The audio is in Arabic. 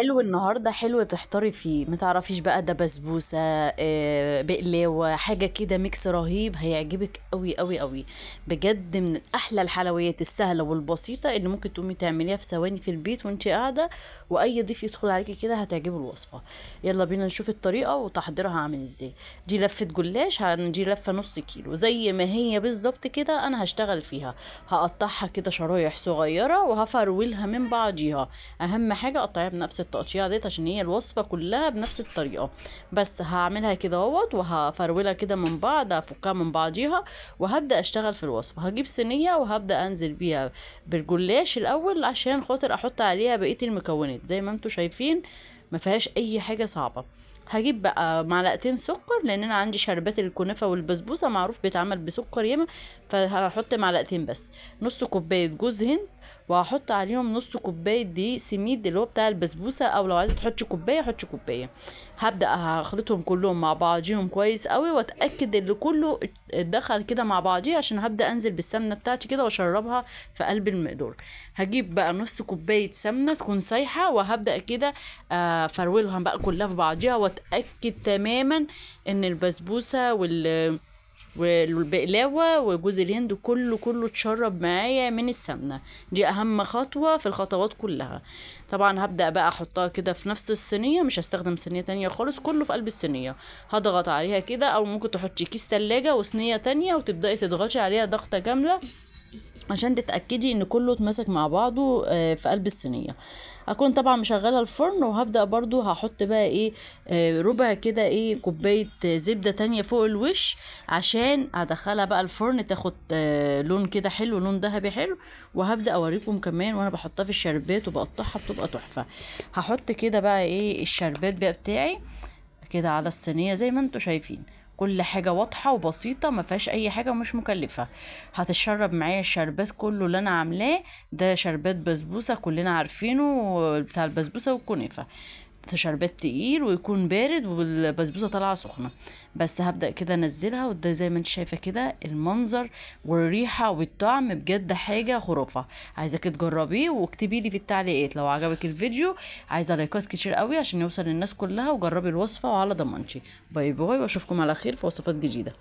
حلو النهارده، حلو تحتاري فيه. ما تعرفيش بقى ده بسبوسه، بقلاوه، حاجه كده ميكس رهيب هيعجبك قوي قوي قوي. بجد من احلى الحلويات السهله والبسيطه اللي ممكن تقومي تعمليها في ثواني في البيت وانت قاعده، واي ضيف يدخل عليكي كده هتعجبه الوصفه. يلا بينا نشوف الطريقه وتحضيرها عامل ازاي. دي لفه جلاش، دي لفه نص كيلو زي ما هي بالظبط كده. انا هشتغل فيها، هقطعها كده شرايح صغيره وهفرولها من بعضيها. اهم حاجه اقطعيها بنفس التقطيعه ديت عشان هي الوصفه كلها بنفس الطريقه. بس هعملها كده اهوت وهفرولها كده من بعض، هفكها من بعضيها وهبدا اشتغل في الوصفه. هجيب صينيه وهبدا انزل بيها بالجلاش الاول عشان خاطر احط عليها بقيه المكونات زي ما انتم شايفين. ما فيهاش اي حاجه صعبه. هجيب بقى معلقتين سكر لان انا عندي شربات الكنافه والبسبوسه معروف بيتعمل بسكر ياما، فهحط معلقتين بس. نص كوبايه جوز هند، وهحط عليهم نص كوبايه دقيق سميد اللي هو بتاع البسبوسه، او لو عايزه تحطي كوبايه حطي كوبايه. هبدا هخلطهم كلهم مع بعضيهم كويس قوي واتاكد ان كله اتدخل كده مع بعضيه، عشان هبدا انزل بالسمنه بتاعتي كده واشربها في قلب المقدور. هجيب بقى نص كوبايه سمنه تكون سايحه وهبدا كده افرولها بقى كلها في بعضيها، واتاكد تماما ان البسبوسه والبقلاوه وجوز الهند كله اتشرب معايا من السمنه. دي اهم خطوه في الخطوات كلها. طبعا هبدا بقى احطها كده في نفس الصينيه، مش هستخدم صينيه تانية خالص، كله في قلب الصينيه. هضغط عليها كده، او ممكن تحطي كيس تلاجة وصينيه تانية وتبداي تضغطي عليها ضغطه كامله عشان تتأكدي ان كله اتمسك مع بعضه في قلب الصينية. اكون طبعا مشغلة الفرن، وهبدأ برضو هحط بقى ايه، ربع كده ايه كوباية زبدة تانية فوق الوش عشان ادخلها بقى الفرن تاخد لون كده حلو، لون ذهبي حلو. وهبدأ اوريكم كمان وانا بحطها في الشربات وبقطعها بتبقى تحفة. هحط كده بقى ايه الشربات بقى بتاعي كده على الصينية زي ما انتوا شايفين. كل حاجة واضحة وبسيطة، ما فيهاش اي حاجة مش مكلفة. هتشرب معايا الشربات كله اللي انا عاملاه ده شربات بسبوسة كلنا عارفينه، بتاع البسبوسة والكنافة. شربات تقيل ويكون بارد والبسبوسه طالعه سخنه. بس هبدا كده انزلها، وده زي ما انت شايفه كده المنظر والريحه والطعم بجد حاجه خرافه. عايزاك تجربيه واكتبي لي في التعليقات لو عجبك الفيديو. عايزه لايكات كتير قوي عشان يوصل للناس كلها، وجربي الوصفه وعلى ضمانتي. باي باي، واشوفكم على خير في وصفات جديده.